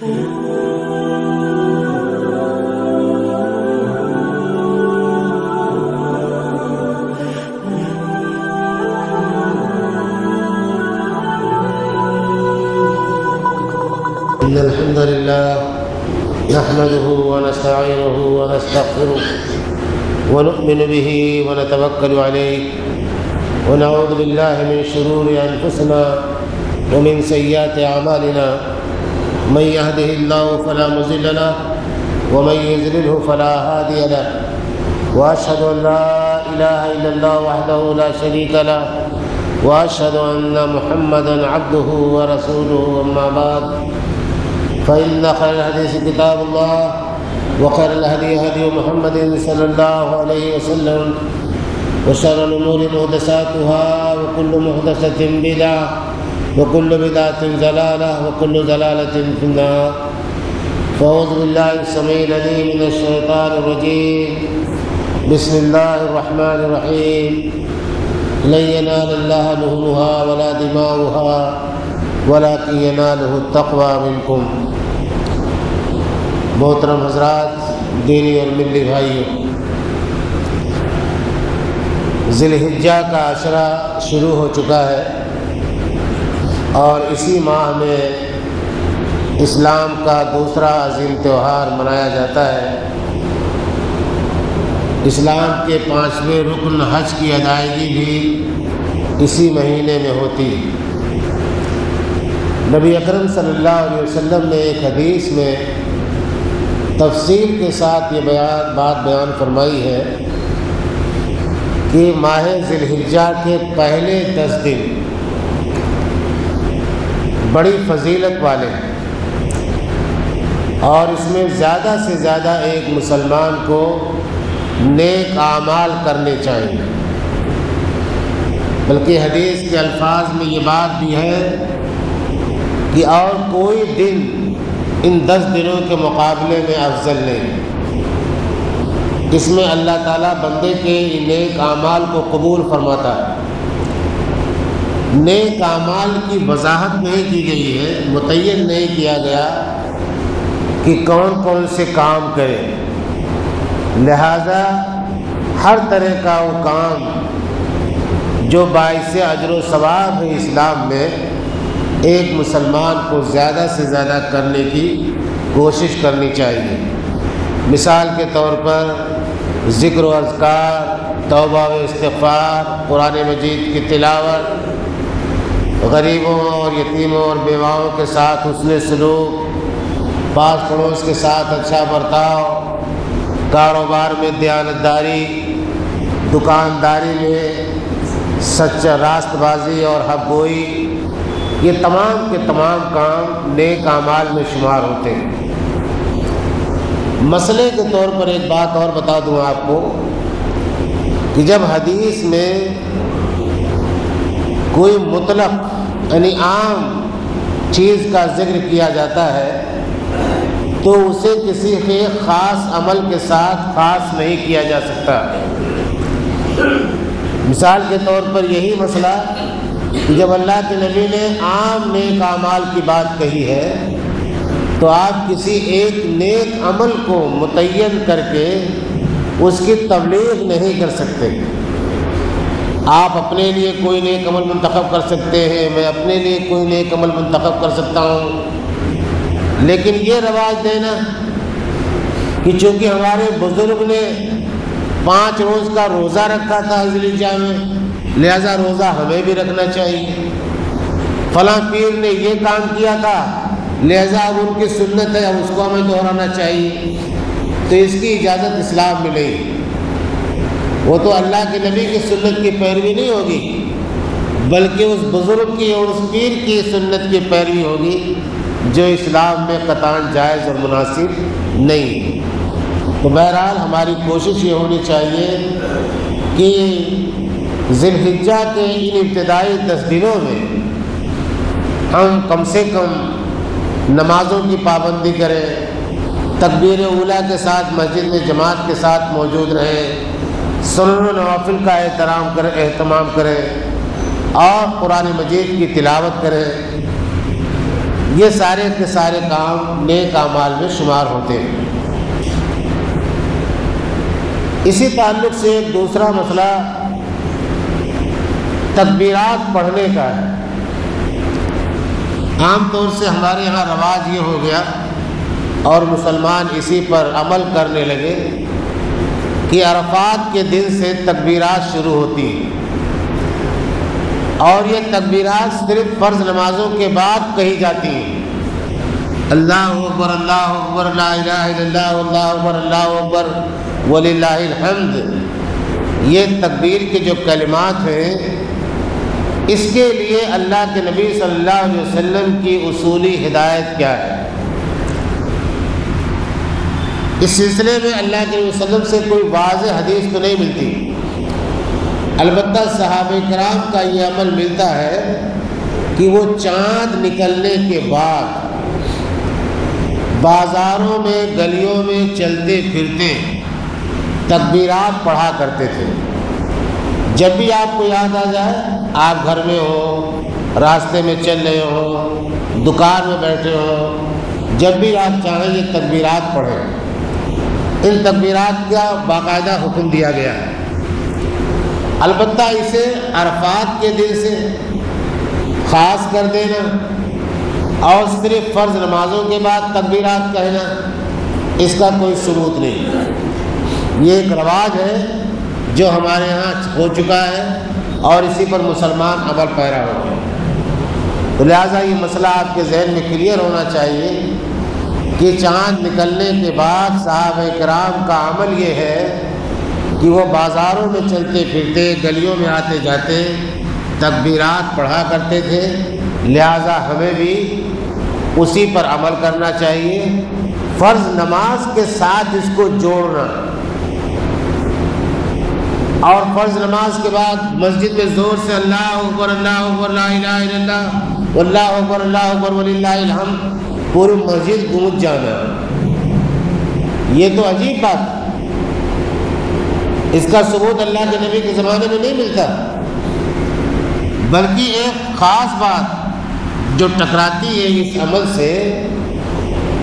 إن الحمد لله نحمده ونستعينه ونستغفره ونؤمن به ونتوكل عليه ونعوذ بالله من شرور أنفسنا ومن سيئات أعمالنا من يهده الله فلا مضل له ومن يضلله فلا هادي له وأشهد أن لا إله إلا الله وحده لا شريك له وأشهد أن محمدا عبده ورسوله أما بعد فإن خير الحديث كتاب الله وخير الهدي هدي محمد صلى الله عليه وسلم وشر الأمور محدثاتها وكل محدثة بدعة وكل بدعة ضلالة وكل ضلالة في النار. فأعوذ بالله السميع العليم من الشيطان الرجيم. بسم الله الرحمن الرحيم. لن ينال الله لحومها ولا دماؤها ولكن يناله التقوى منكم. محترم حضرات، دینی اور ملی بھائیوں، ذی الحجہ کا عشرہ شروع ہو چکا ہے اور اسی ماہ میں اسلام کا دوسرا عظیم تہوار منایا جاتا ہے. اسلام کے 5ویں رکن حج کی ادائیگی بھی اسی مہینے میں ہوتی ہے. نبی اکرم صلی اللہ علیہ وسلم نے ایک حدیث میں تفصیل کے ساتھ یہ بات بیان فرمائی ہے کہ ماہ ذی الحجہ کے پہلے 10 دن بڑی فضیلت والے ہیں اور اس میں زیادہ سے زیادہ ایک مسلمان کو نیک اعمال کرنے چاہیے. بلکہ حدیث کے الفاظ میں یہ بات بھی ہے کہ اور کوئی دن ان 10 دنوں کے مقابلے میں افضل نہیں. اس میں اللہ تعالیٰ بندے کے نیک اعمال کو قبول فرماتا ہے. نیک اعمال کی وضاحت نہیں کی گئی ہے، متعین نہیں کیا گیا کہ کون کون سے کام کرے. لہذا ہر طرح کا وہ کام جو باعث اجر و ثواب ہے اسلام میں، ایک مسلمان کو زیادہ سے زیادہ کرنے کی کوشش کرنی چاہیے. مثال کے طور پر ذکر و اذکار، توبہ و استغفار، قرآن مجید کی تلاوت، غریبوں اور یتیموں اور بیواؤں کے ساتھ حسن سلوک، پاس پڑوس کے ساتھ اچھا برتاؤ، کاروبار میں دیانتداری، دکانداری میں سچا راست بازی اور حق گوئی، یہ تمام کے تمام کام نیک اعمال میں شمار ہوتے ہیں. مسئلے کے طور پر ایک بات اور بتا دوں آپ کو کہ جب حدیث میں کوئی مطلق یعنی عام چیز کا ذکر کیا جاتا ہے تو اسے کسی ایک خاص عمل کے ساتھ خاص نہیں کیا جا سکتا. مثال کے طور پر یہی مسئلہ کہ جب اللہ کے نبی نے عام نیک اعمال کی بات کہی ہے تو آپ کسی ایک نیک عمل کو متعین کر کے اس کی تبلیغ نہیں کر سکتے. آپ اپنے لیے کوئی نیک عمل منتخب کر سکتے ہیں، میں اپنے لیے کوئی نیک عمل منتخب کر سکتا ہوں، لیکن یہ رواج دینا کہ چونکہ ہمارے بزرگ نے 5 روز کا روزہ رکھا تھا ذی الحجہ میں، لہذا روزہ ہمیں بھی رکھنا چاہیے. فلاں پیر نے یہ کام کیا تھا لہذا اب ان کی سنت ہے، اب اس کو ہمیں دہرانا چاہیے. تو اس کی اجازت اسلام میں نہیں. وہ تو اللہ کے نبی کی سنت کی پیروی نہیں ہوگی، بلکہ اس بزرگ کی اور اس پیر کی سنت کی پیروی ہوگی جو اسلام میں قطعاً جائز اور مناسب نہیں. تو بہرحال ہماری کوشش یہ ہونی چاہیے کہ ذی الحجہ کے ان ابتدائی 10 دنوں میں ہم کم سے کم نمازوں کی پابندی کریں، تکبیر اولیٰ کے ساتھ مسجد میں جماعت کے ساتھ موجود رہیں، سنن و نوافل کا اہتمام کریں اور قرآن مجید کی تلاوت کریں. یہ سارے کے سارے کام نیک اعمال میں شمار ہوتے ہیں۔ اسی تعلق سے ایک دوسرا مسئلہ تکبیرات پڑھنے کا ہے۔ عام طور سے ہمارے یہاں رواج یہ ہو گیا اور مسلمان اسی پر عمل کرنے لگے کہ عرفات کے دن سے تکبیرات شروع ہوتی ہیں، اور یہ تکبیرات صرف فرض نمازوں کے بعد کہی جاتی ہیں۔ اللہ اکبر اللہ اکبر لا الہ الا اللہ اللہ اکبر اللہ اکبر وللہ الحمد، یہ تکبیر کے جو کلمات ہیں، اس کے لیے اللہ کے نبی صلی اللہ علیہ وسلم کی اصولی ہدایت کیا ہے؟ اس سلسلے میں اللہ کے نبی صلی اللہ علیہ وسلم سے کوئی واضح حدیث تو نہیں ملتی، البتہ صحابہ کرام کا یہ عمل ملتا ہے کہ وہ چاند نکلنے کے بعد بازاروں میں گلیوں میں چلتے پھرتے تکبیرات پڑھا کرتے تھے۔ جب بھی آپ کو یاد آ جائے، آپ گھر میں ہو، راستے میں چل رہے ہو، دکان میں بیٹھے ہو، جب بھی آپ چاہیں یہ تکبیرات پڑھیں۔ ان تکبیرات کا باقاعدہ حکم دیا گیا ہے، البتہ اسے عرفات کے دن سے خاص کر دینا اور صرف فرض نمازوں کے بعد تکبیرات کہنا، اس کا کوئی ثبوت نہیں۔ یہ ایک رواج ہے جو ہمارے ہاں ہو چکا ہے اور اسی پر مسلمان عمل پیرا ہو گئے۔ تو لہٰذا یہ مسئلہ آپ کے ذہن میں کلیئر ہونا چاہیے کہ چاند نکلنے کے بعد صحابہ کرام کا عمل یہ ہے کہ وہ بازاروں میں چلتے پھرتے گلیوں میں آتے جاتے تکبیرات پڑھا کرتے تھے، لہٰذا ہمیں بھی اسی پر عمل کرنا چاہیے۔ فرض نماز کے ساتھ اس کو جوڑنا، اور فرض نماز کے بعد مسجد میں زور سے اللہ اکبر لا الہ الا اللہ واللہ اکبر وللہ الحمد پوری مسجد گونج جانا، یہ تو عجیب بات ہے۔ اس کا ثبوت اللہ کے نبی کے زمانے میں نہیں ملتا، بلکہ ایک خاص بات جو ٹکراتی ہے اس عمل سے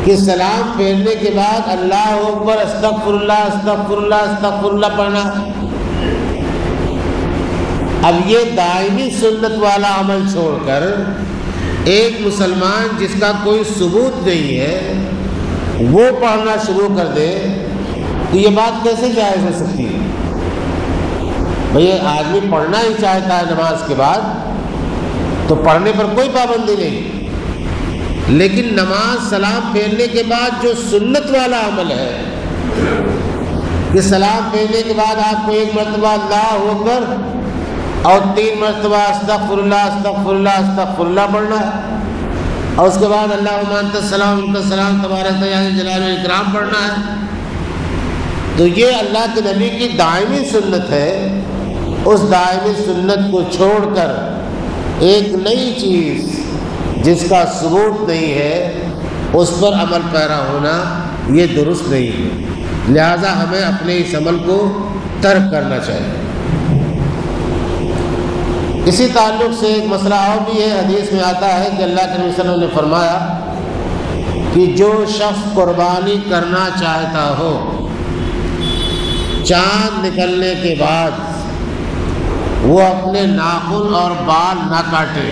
کہ سلام پھیرنے کے بعد اللہ اکبر استغفر اللہ استغفر اللہ استغفر اللہ پڑھنا۔ اب یہ دائمی سنت والا عمل چھوڑ کر ایک مسلمان جس کا کوئی ثبوت نہیں ہے وہ پڑھنا شروع کر دے تو یہ بات کیسے جائز ہو سکتی ہے؟ بھئی آدمی پڑھنا ہی چاہتا ہے نماز کے بعد تو پڑھنے پر کوئی پابندی نہیں، لیکن نماز سلام پھیرنے کے بعد جو سنت والا عمل ہے کہ سلام پھیرنے کے بعد آپ کو ایک مرتبہ اللہ اکبر اور 3 مرتبہ استغفر اللہ استغفر اللہ استغفر اللہ پڑھنا ہے، اور اس کے بعد اللہم انت السلام منک السلام تبارک یا ذا الجلال والاکرام پڑھنا ہے۔ تو یہ اللہ کے نبی کی دائمی سنت ہے، اس دائمی سنت کو چھوڑ کر ایک نئی چیز جس کا ثبوت نہیں ہے اس پر عمل پیرا ہونا یہ درست نہیں ہے، لہذا ہمیں اپنے اس عمل کو ترک کرنا چاہیے۔ اسی تعلق سے ایک مسئلہ اور بھی ہے، حدیث میں آتا ہے کہ اللہ کے نبی صلی اللہ علیہ وسلم نے فرمایا کہ جو شخص قربانی کرنا چاہتا ہو چاند نکلنے کے بعد وہ اپنے ناخن اور بال نہ کاٹے،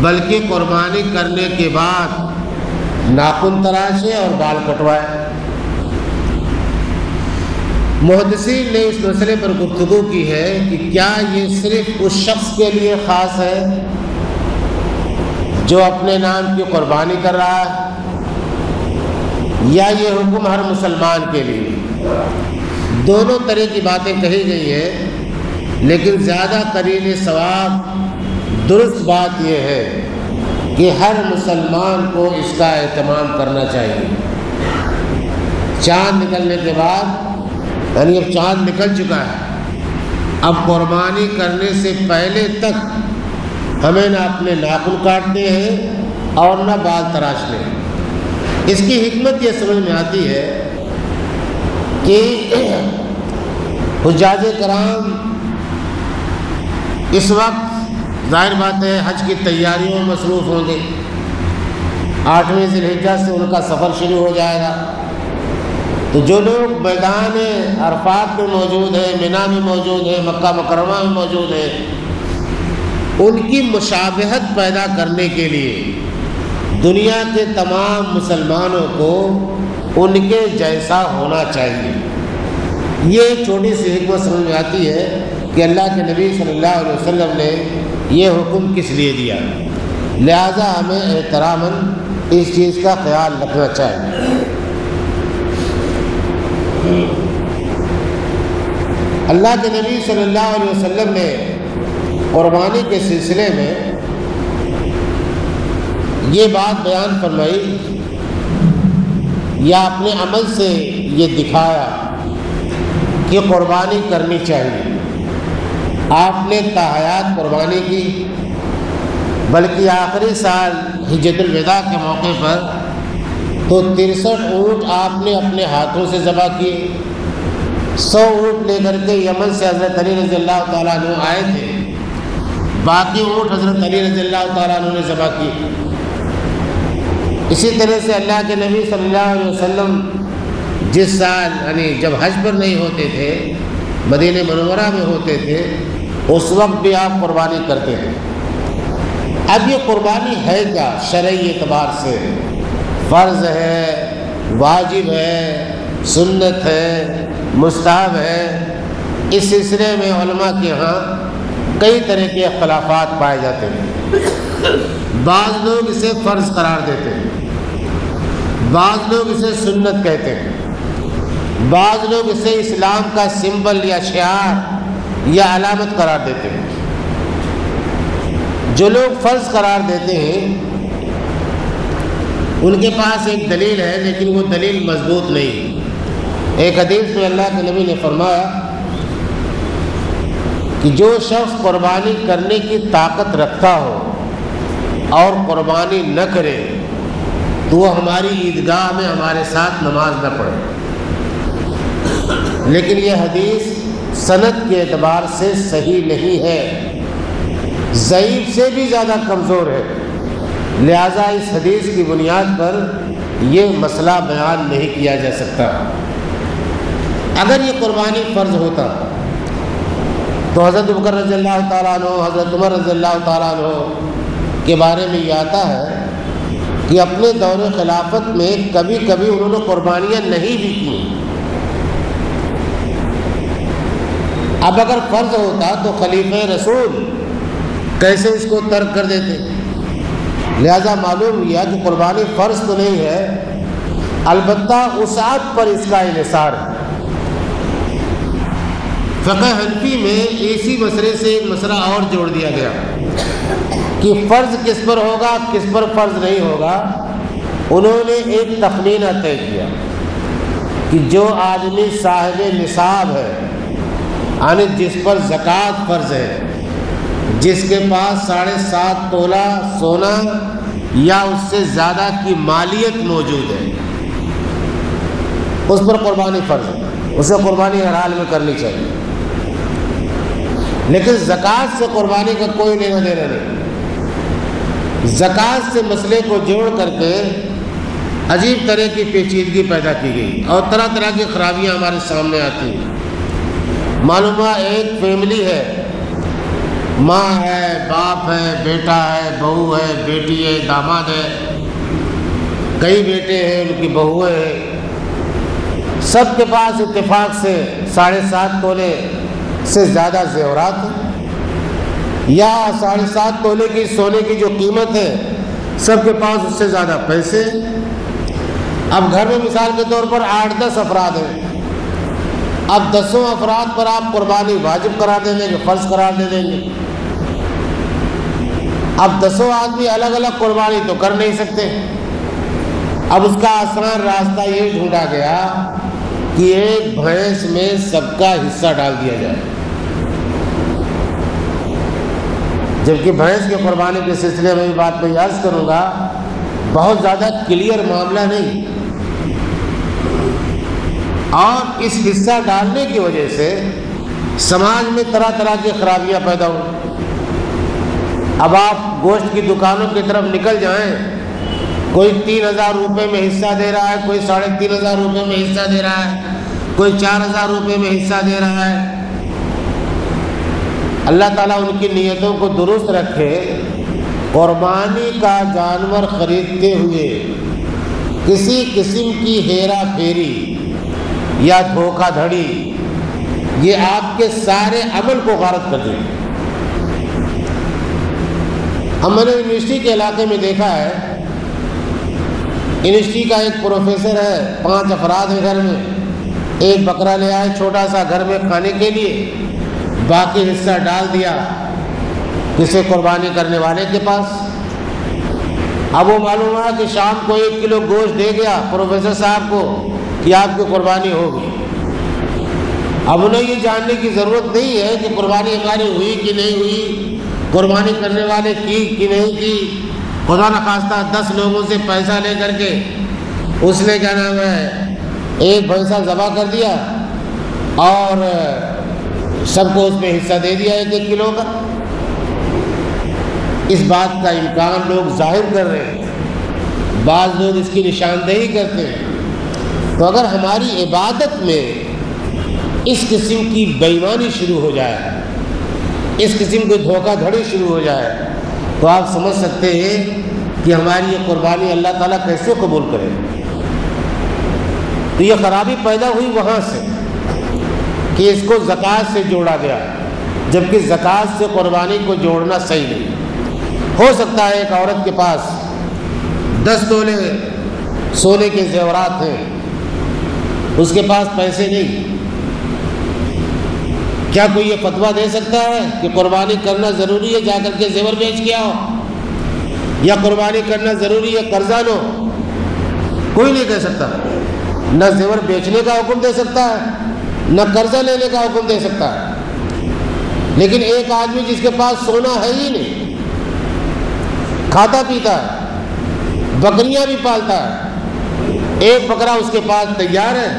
بلکہ قربانی کرنے کے بعد ناخن تراشے اور بال کٹوائے۔ محدثین نے اس مسئلے پر گفتگو کی ہے کہ کیا یہ صرف اس شخص کے لیے خاص ہے جو اپنے نام کی قربانی کر رہا ہے، یا یہ حکم ہر مسلمان کے لیے؟ دونوں طرح کی باتیں کہی گئی ہیں، لیکن زیادہ قرین ثواب درست بات یہ ہے کہ ہر مسلمان کو اس کا اہتمام کرنا چاہیے۔ چاند نکلنے کے بعد، یعنی اب چاند نکل چکا ہے، اب قربانی کرنے سے پہلے تک ہمیں نہ اپنے ناخن کاٹنے ہیں اور نہ بال تراشنے ہیں۔ اس کی حکمت یہ سمجھ میں آتی ہے کہ حجاج کرام اس وقت ظاہر بات ہے حج کی تیاریوں میں مصروف ہوں گے، 8ویں ذی الحجہ سے ان کا سفر شروع ہو جائے گا۔ تو جو لوگ میدان عرفات میں موجود ہیں، مینا میں موجود ہیں، مکہ مکرمہ میں موجود ہیں، ان کی مشابہت پیدا کرنے کے لیے دنیا کے تمام مسلمانوں کو ان کے جیسا ہونا چاہیے۔ یہ ایک چھوٹی سی حکمت سمجھ میں آتی ہے کہ اللہ کے نبی صلی اللہ علیہ وسلم نے یہ حکم کس لیے دیا، لہذا ہمیں احتراماً اس چیز کا خیال رکھنا چاہیے۔ اللہ کے نبی صلی اللہ علیہ وسلم نے قربانی کے سلسلے میں یہ بات بیان فرمائی یا اپنے عمل سے یہ دکھایا کہ قربانی کرنی چاہیے۔ آپ نے تاحیات قربانی کی، بلکہ آخری سال حجۃ الوداع کے موقع پر تو 63 اونٹ آپ نے اپنے ہاتھوں سے ذبح کیے۔ 100 اونٹ لے کر کے یمن سے حضرت علی رضی اللہ تعالیٰ عنہ آئے تھے، باقی اونٹ حضرت علی رضی اللہ تعالیٰ عنہ نے ذبح کیے۔ اسی طرح سے اللہ کے نبی صلی اللہ علیہ وسلم جس سال یعنی جب حج پر نہیں ہوتے تھے، مدینہ منورہ میں ہوتے تھے، اس وقت بھی آپ قربانی کرتے تھے۔ اب یہ قربانی ہے کیا شرعی اعتبار سے؟ فرض ہے، واجب ہے، سنت ہے، مستحب ہے؟ اس سلسلے میں علماء کے ہاں کئی طرح کے اختلافات پائے جاتے ہیں۔ بعض لوگ اسے فرض قرار دیتے ہیں، بعض لوگ اسے سنت کہتے ہیں، بعض لوگ اسے اسلام کا سمبل یا شعار یا علامت قرار دیتے ہیں۔ جو لوگ فرض قرار دیتے ہیں ان کے پاس ایک دلیل ہے، لیکن وہ دلیل مضبوط نہیں۔ ایک حدیث میں اللہ کے نبی نے فرمایا کہ جو شخص قربانی کرنے کی طاقت رکھتا ہو اور قربانی نہ کرے تو وہ ہماری عیدگاہ میں ہمارے ساتھ نماز نہ پڑھے۔ لیکن یہ حدیث سند کے اعتبار سے صحیح نہیں ہے، ضعیف سے بھی زیادہ کمزور ہے، لہذا اس حدیث کی بنیاد پر یہ مسئلہ بیان نہیں کیا جا سکتا۔ اگر یہ قربانی فرض ہوتا تو حضرت بکر رضی اللہ تعالیٰ عنہ، حضرت عمر رضی اللہ تعالیٰ عنہ کے بارے میں یہ آتا ہے کہ اپنے دور خلافت میں کبھی کبھی انہوں نے قربانیاں نہیں بھی کی۔ اب اگر فرض ہوتا تو خلیفہ رسول کیسے اس کو ترک کر دیتے؟ لہذا معلوم کیا کہ قربانی فرض تو نہیں ہے، البتہ وسعت پر اس کا انحصار ہے۔ فقہ حنفی میں اسی مسئلے سے ایک مسئلہ اور جوڑ دیا گیا کہ فرض کس پر ہوگا، کس پر فرض نہیں ہوگا۔ انہوں نے ایک تخمینہ طے کیا کہ جو آدمی صاحب نصاب ہے، یعنی جس پر زکوٰۃ فرض ہے، جس کے پاس 7.5 تولہ سونا یا اس سے زیادہ کی مالیت موجود ہے، اس پر قربانی فرض ہے، اسے قربانی ہر حال میں کرنی چاہیے۔ لیکن زکوٰۃ سے قربانی کا کوئی لینا دینا نہیں۔ زکوٰۃ سے مسئلے کو جوڑ کر کے عجیب طرح کی پیچیدگی پیدا کی گئی اور طرح طرح کی خرابیاں ہمارے سامنے آتی ہیں۔ معلوم ہوا ایک فیملی ہے، ماں ہے، باپ ہے، بیٹا ہے، بہو ہے، بیٹی ہے، داماد ہے، کئی بیٹے ہیں، ان کی بہویں ہیں، سب کے پاس اتفاق سے 7.5 تولے سے زیادہ زیورات ہیں، یا 7.5 تولے کی سونے کی جو قیمت ہے سب کے پاس اس سے زیادہ پیسے۔ اب گھر میں مثال کے طور پر 8-10 افراد ہیں، اب 10 افراد پر آپ قربانی واجب قرار دے دیں گے، فرض قرار دے دیں گے۔ اب 10 آدمی الگ الگ قربانی تو کر نہیں سکتے۔ اب اس کا آسان راستہ یہ ڈھونڈا گیا کہ ایک بھینس میں سب کا حصہ ڈال دیا جائے، جبکہ بھینس کی قربانی کے سلسلے میں بھی بات میں عرض کروں گا، بہت زیادہ کلیئر معاملہ نہیں، اور اس حصہ ڈالنے کی وجہ سے سماج میں طرح طرح کی خرابیاں پیدا ہوں۔ اب آپ گوشت کی دکانوں کی طرف نکل جائیں کوئی 3,000 روپے میں حصہ دے رہا ہے، کوئی 3,500 روپے میں حصہ دے رہا ہے، کوئی 4,000 روپے میں حصہ دے رہا ہے۔ اللہ تعالیٰ ان کی نیتوں کو درست رکھے۔ قربانی کا جانور خریدتے ہوئے کسی قسم کی ہیرا پھیری یا دھوکہ دھڑی یہ آپ کے سارے عمل کو غارت کر دے۔ ہم نے یونیورسٹی کے علاقے میں دیکھا ہے، یونیورسٹی کا ایک پروفیسر ہے، 5 افراد ہیں گھر میں، ایک بکرا لے آئے چھوٹا سا گھر میں کھانے کے لیے، باقی حصہ ڈال دیا کسی قربانی کرنے والے کے پاس۔ اب وہ معلوم ہوا کہ شام کو 1 کلو گوشت دے گیا پروفیسر صاحب کو کہ آپ کی قربانی ہوگی۔ اب انہیں یہ جاننے کی ضرورت نہیں ہے کہ قربانی ہماری ہوئی کہ نہیں ہوئی، قربانی کرنے والے کی کہ نہیں کی۔ خدا نخواستہ 10 لوگوں سے پیسہ لے کر کے اس نے کیا نام ہے ایک بھینسا ذبح کر دیا اور سب کو اس میں حصہ دے دیا 1 کلو کا۔ اس بات کا امکان لوگ ظاہر کر رہے ہیں، بعض لوگ اس کی نشاندہی کرتے ہیں۔ تو اگر ہماری عبادت میں اس قسم کی بے ایمانی شروع ہو جائے، اس قسم کی دھوکہ دھڑی شروع ہو جائے، تو آپ سمجھ سکتے ہیں کہ ہماری یہ قربانی اللہ تعالیٰ کیسے قبول کرے۔ تو یہ خرابی پیدا ہوئی وہاں سے کہ اس کو زکوٰۃ سے جوڑا گیا، جبکہ زکوٰۃ سے قربانی کو جوڑنا صحیح نہیں۔ ہو سکتا ہے ایک عورت کے پاس 10 تولے سونے کے زیورات ہیں، اس کے پاس پیسے نہیں، کیا کوئی یہ فتویٰ دے سکتا ہے کہ قربانی کرنا ضروری ہے جا کر کے زیور بیچ کے آؤ، یا قربانی کرنا ضروری ہے قرضہ لو؟ کوئی نہیں کہہ سکتا۔ نہ زیور بیچنے کا حکم دے سکتا ہے، نہ قرضہ لینے کا حکم دے سکتا ہے۔ لیکن ایک آدمی جس کے پاس سونا ہے ہی نہیں، کھاتا پیتا ہے، بکریاں بھی پالتا ہے، ایک بکرا اس کے پاس تیار ہے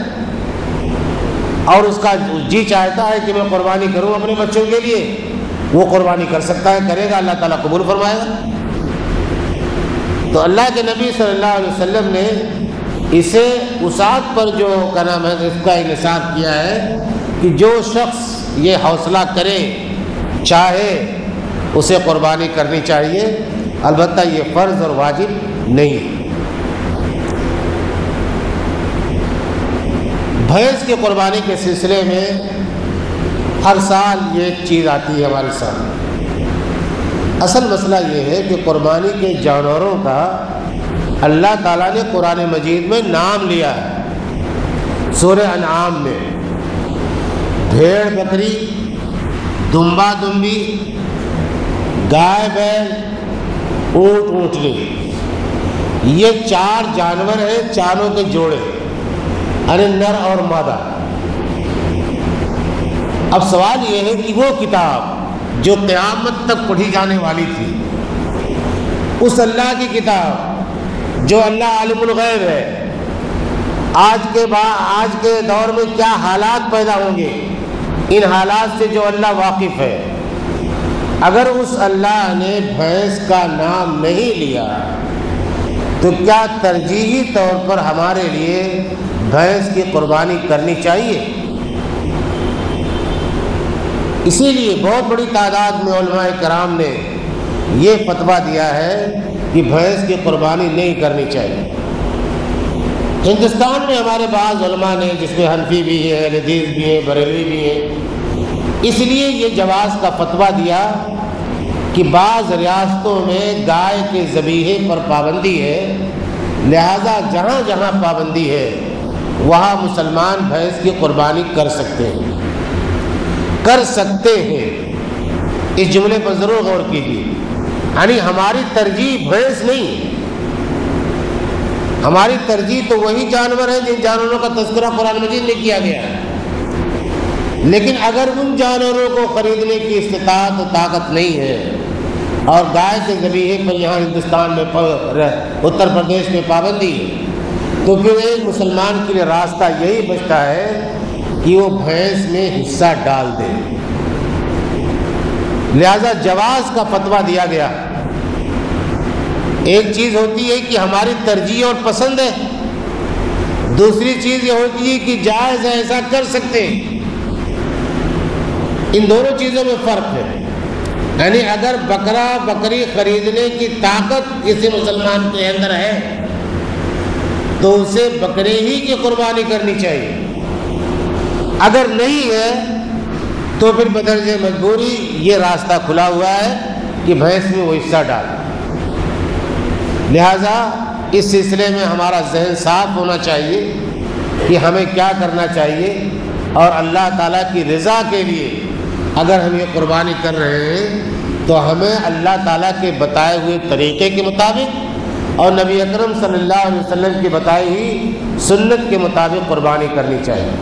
اور اس کا جی چاہتا ہے کہ میں قربانی کروں اپنے بچوں کے لیے، وہ قربانی کر سکتا ہے، کرے گا، اللہ تعالیٰ قبول فرمائے گا۔ تو اللہ کے نبی صلی اللہ علیہ وسلم نے اسے وسعت پر جو کا نام ہے اس کا انحصار کیا ہے کہ جو شخص یہ حوصلہ کرے چاہے اسے قربانی کرنی چاہیے، البتہ یہ فرض اور واجب نہیں۔ بھینس کی قربانی کے سلسلے میں ہر سال یہ ایک چیز آتی ہے ہمارے سامنے۔ اصل مسئلہ یہ ہے کہ قربانی کے جانوروں کا اللہ تعالیٰ نے قرآن مجید میں نام لیا ہے۔ سورہ انعام میں بھیڑ بکری، دمبا دمبی، گائے بیل، اونٹ اونٹنی، یہ 4 جانور ہیں، چاروں کے جوڑے، یعنی نر اور مادہ۔ اب سوال یہ ہے کہ وہ کتاب جو قیامت تک پڑھی جانے والی تھی، اس اللہ کی کتاب جو اللہ عالم الغیب ہے، آج کے دور میں کیا حالات پیدا ہوں گے، ان حالات سے جو اللہ واقف ہے، اگر اس اللہ نے بھینس کا نام نہیں لیا تو کیا ترجیحی طور پر ہمارے لیے بھینس کی قربانی کرنی چاہیے؟ اسی لیے بہت بڑی تعداد میں علماء کرام نے یہ فتویٰ دیا ہے کہ بھینس کی قربانی نہیں کرنی چاہیے۔ ہندوستان میں ہمارے بعض علماء نے، جس میں حنفی بھی ہیں، اہل حدیث بھی ہیں، بریلوی بھی ہیں، اس لیے یہ جواز کا فتویٰ دیا کہ بعض ریاستوں میں گائے کے ذبیحے پر پابندی ہے، لہذا جہاں جہاں پابندی ہے وہاں مسلمان بھینس کی قربانی کر سکتے ہیں۔ اس جملے پر ضرور غور کیجیے، یعنی ہماری ترجیح بھینس نہیں، ہماری ترجیح تو وہی جانور ہیں جن جانوروں کا تذکرہ قرآن مجید میں کیا گیا ہے، لیکن اگر ان جانوروں کو خریدنے کی استطاعت و طاقت نہیں ہے اور گائے کے ذبیحے پر یہاں ہندوستان میں اتر پردیش میں پابندی ہے، تو پھر ایک مسلمان کے لیے راستہ یہی بچتا ہے کہ وہ بھینس میں حصہ ڈال دے۔ لہذا جواز کا فتویٰ دیا گیا ایک چیز ہوتی ہے کہ ہماری ترجیح اور پسند ہے، دوسری چیز یہ ہوتی ہے کہ جائز ہے، ایسا کر سکتے ہیں۔ ان دونوں چیزوں میں فرق ہے۔ یعنی اگر بکرا بکری خریدنے کی طاقت کسی مسلمان کے اندر ہے تو اسے بکرے ہی کی قربانی کرنی چاہیے، اگر نہیں ہے تو پھر بدرجہ مجبوری یہ راستہ کھلا ہوا ہے کہ بھینس میں وہ حصہ ڈال۔ لہذا اس سلسلے میں ہمارا ذہن صاف ہونا چاہیے کہ ہمیں کیا کرنا چاہیے، اور اللہ تعالیٰ کی رضا کے لیے اگر ہم یہ قربانی کر رہے ہیں تو ہمیں اللہ تعالیٰ کے بتائے ہوئے طریقے کے مطابق اور نبی اکرم صلی اللہ علیہ وسلم کی بتائی ہوئی سنت کے مطابق قربانی کرنی چاہیے۔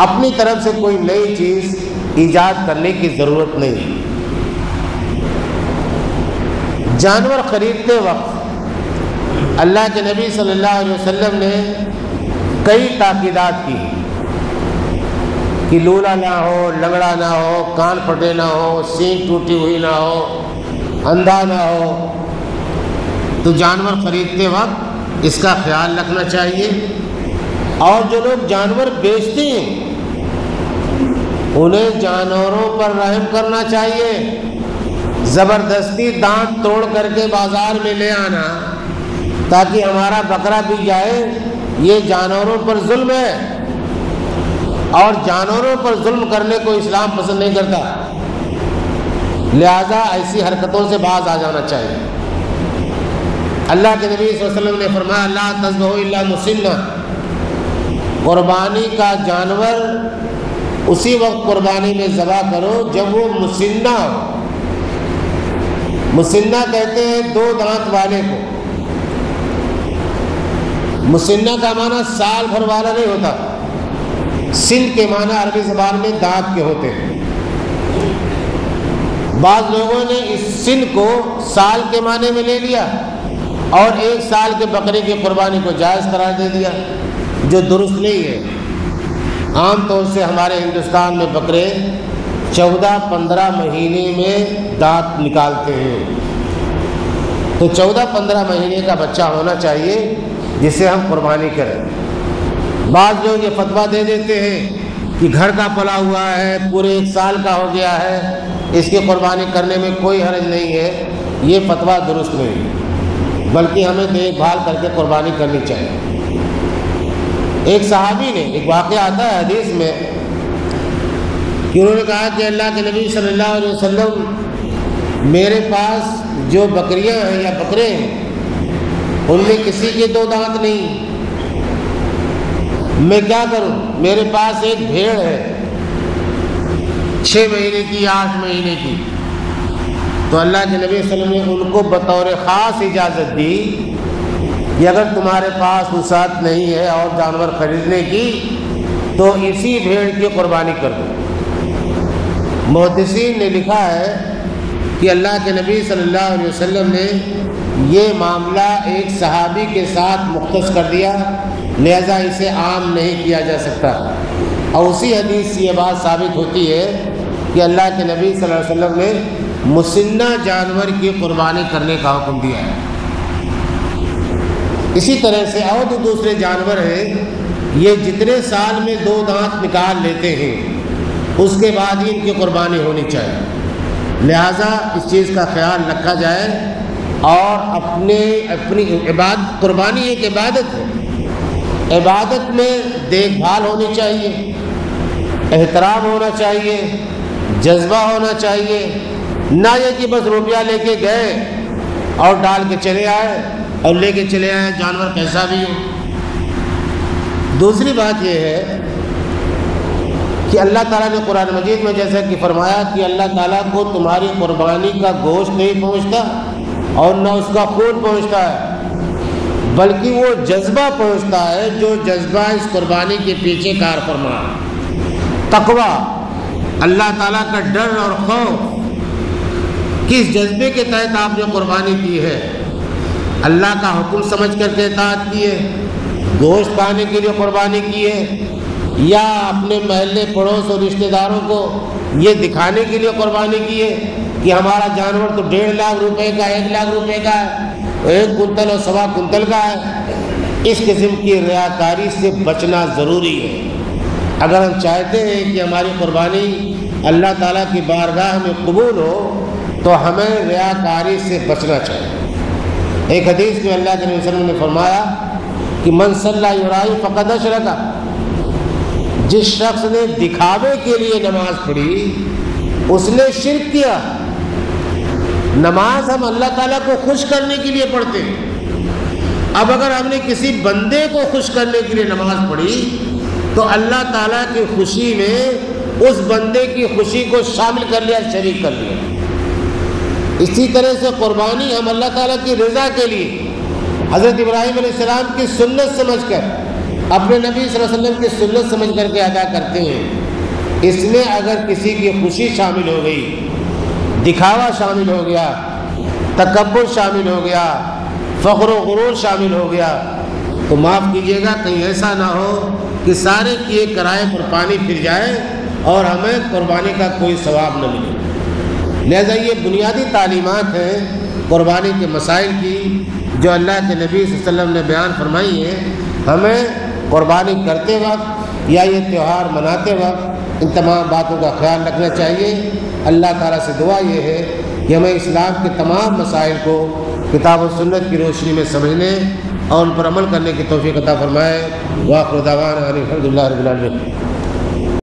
اپنی طرف سے کوئی نئی چیز ایجاد کرنے کی ضرورت نہیں۔ جانور خریدتے وقت اللہ کے نبی صلی اللہ علیہ وسلم نے کئی تاکیدات کی کہ لولا نہ ہو، لنگڑا نہ ہو، کان پھٹے نہ ہو، سینگ ٹوٹی ہوئی نہ ہو، اندھا نہ ہو۔ تو جانور خریدتے وقت اس کا خیال رکھنا چاہیے، اور جو لوگ جانور بیچتے ہیں انہیں جانوروں پر رحم کرنا چاہیے۔ زبردستی دانت توڑ کر کے بازار میں لے آنا تاکہ ہمارا بکرا بھی جائے، یہ جانوروں پر ظلم ہے، اور جانوروں پر ظلم کرنے کو اسلام پسند نہیں کرتا۔ لہذا ایسی حرکتوں سے باز آ جانا چاہیے۔ اللہ کے نبی صلی اللہ علیہ وسلم نے فرمایا لا تذبحوا الا مسنہ، قربانی کا جانور اسی وقت قربانی میں ذبح کرو جب وہ مسنہ ہو۔ مسنہ کہتے ہیں دو دانت والے کو۔ مسنہ کا معنی سال بھر والا نہیں ہوتا، سن کے معنی عربی زبان میں دانت کے ہوتے ہیں۔ بعض لوگوں نے اس سن کو سال کے معنی میں لے لیا اور ایک سال کے بکرے کی قربانی کو جائز قرار دے دیا، جو درست نہیں ہے۔ عام طور سے ہمارے ہندوستان میں بکرے 14-15 مہینے میں دانت نکالتے ہیں، تو 14-15 مہینے کا بچہ ہونا چاہیے جسے ہم قربانی کریں۔ بعض لوگ یہ فتویٰ دے دیتے ہیں کہ گھر کا پلا ہوا ہے، پورے 1 سال کا ہو گیا ہے، اس کی قربانی کرنے میں کوئی حرج نہیں ہے۔ یہ فتویٰ درست نہیں، بلکہ ہمیں دیکھ بھال کر کے قربانی کرنی چاہیے۔ ایک صحابی نے، ایک واقعہ آتا ہے حدیث میں کہ انہوں نے کہا کہ اللہ کے نبی صلی اللہ علیہ وسلم، میرے پاس جو بکریاں ہیں یا بکرے ہیں ان میں کسی کے 2 دانت نہیں، میں کیا کروں؟ میرے پاس ایک بھیڑ ہے 6 مہینے کی، 8 مہینے کی۔ تو اللہ کے نبی صلی اللہ علیہ وسلم نے ان کو بطور خاص اجازت دی کہ اگر تمہارے پاس وسعت نہیں ہے اور جانور خریدنے کی تو اسی بھیڑ کی قربانی کر دو۔ محدثین نے لکھا ہے کہ اللہ کے نبی صلی اللہ علیہ وسلم نے یہ معاملہ ایک صحابی کے ساتھ مختص کر دیا، لہذا اسے عام نہیں کیا جا سکتا۔ اور اسی حدیث سے یہ بات ثابت ہوتی ہے کہ اللہ کے نبی صلی اللہ علیہ وسلم نے مسنہ جانور کی قربانی کرنے کا حکم دیا ہے۔ اسی طرح سے اور جو دوسرے جانور ہیں، یہ جتنے سال میں 2 دانت نکال لیتے ہیں اس کے بعد ہی ان کی قربانی ہونی چاہیے۔ لہذا اس چیز کا خیال رکھا جائے، اور اپنی عبادت، قربانی ایک عبادت ہے، عبادت میں دیکھ بھال ہونی چاہیے، احترام ہونا چاہیے، جذبہ ہونا چاہیے، نہ یہ کہ بس روپیہ لے کے گئے اور ڈال کے چلے آئے اور لے کے چلے آئے جانور کیسا بھی ہو۔ دوسری بات یہ ہے کہ اللہ تعالیٰ نے قرآن مجید میں جیسا کہ فرمایا کہ اللہ تعالیٰ کو تمہاری قربانی کا گوشت نہیں پہنچتا اور نہ اس کا خون پہنچتا ہے، بلکہ وہ جذبہ پہنچتا ہے جو جذبہ اس قربانی کے پیچھے کار فرما ہے۔ تقویٰ، اللہ تعالیٰ کا ڈر اور خوف، کس جذبے کے تحت آپ نے قربانی کی ہے؟ اللہ کا حکم سمجھ کر کے اطاعت کی ہے، گوشت پانے کے لیے قربانی کی ہے، یا اپنے محلے پڑوس اور رشتہ داروں کو یہ دکھانے کے لیے قربانی کی ہے کہ ہمارا جانور تو 1.5 لاکھ روپے کا 1 لاکھ روپے کا ہے، 1 کنٹل اور 1.25 کنٹل کا ہے۔ اس قسم کی ریاکاری سے بچنا ضروری ہے۔ اگر ہم چاہتے ہیں کہ ہماری قربانی اللہ تعالیٰ کی بارگاہ میں قبول ہو تو ہمیں ریاکاری سے بچنا چاہیے۔ ایک حدیث میں اللہ کے نبی صلی اللہ علیہ وسلم نے فرمایا کہ من صلی یرائی فقد اشرک، جس شخص نے دکھاوے کے لیے نماز پڑھی اس نے شرک کیا۔ نماز ہم اللہ تعالیٰ کو خوش کرنے کے لیے پڑھتے ہیں۔ اب اگر ہم نے کسی بندے کو خوش کرنے کے لیے نماز پڑھی تو اللہ تعالیٰ کی خوشی میں اس بندے کی خوشی کو شامل کر لیا، شریک کر لیا۔ اسی طرح سے قربانی ہم اللہ تعالیٰ کی رضا کے لیے حضرت ابراہیم علیہ السلام کی سنت سمجھ کر، اپنے نبی صلی اللہ علیہ وسلم کی سنت سمجھ کر کے ادا کرتے ہیں۔ اس میں اگر کسی کی خوشی شامل ہو گئی، دکھاوا شامل ہو گیا، تکبر شامل ہو گیا، فخر و غرور شامل ہو گیا تو معاف کیجیے گا، کہیں ایسا نہ ہو کہ سارے کیے کرائے پر پانی پھر جائے اور ہمیں قربانی کا کوئی ثواب نہ ملے۔ لہذا یہ بنیادی تعلیمات ہیں قربانی کے مسائل کی جو اللہ کے نبی صلی اللہ علیہ وسلم نے بیان فرمائی ہیں۔ ہمیں قربانی کرتے وقت یا یہ تہوار مناتے وقت ان تمام باتوں کا خیال رکھنا چاہیے۔ اللہ تعالیٰ سے دعا یہ ہے کہ ہمیں اسلام کے تمام مسائل کو کتاب و سنت کی روشنی میں سمجھنے اور ان پر عمل کرنے کی توفیق عطا فرمائے۔ وآخر دعوانا ان الحمد للہ رب العالمین۔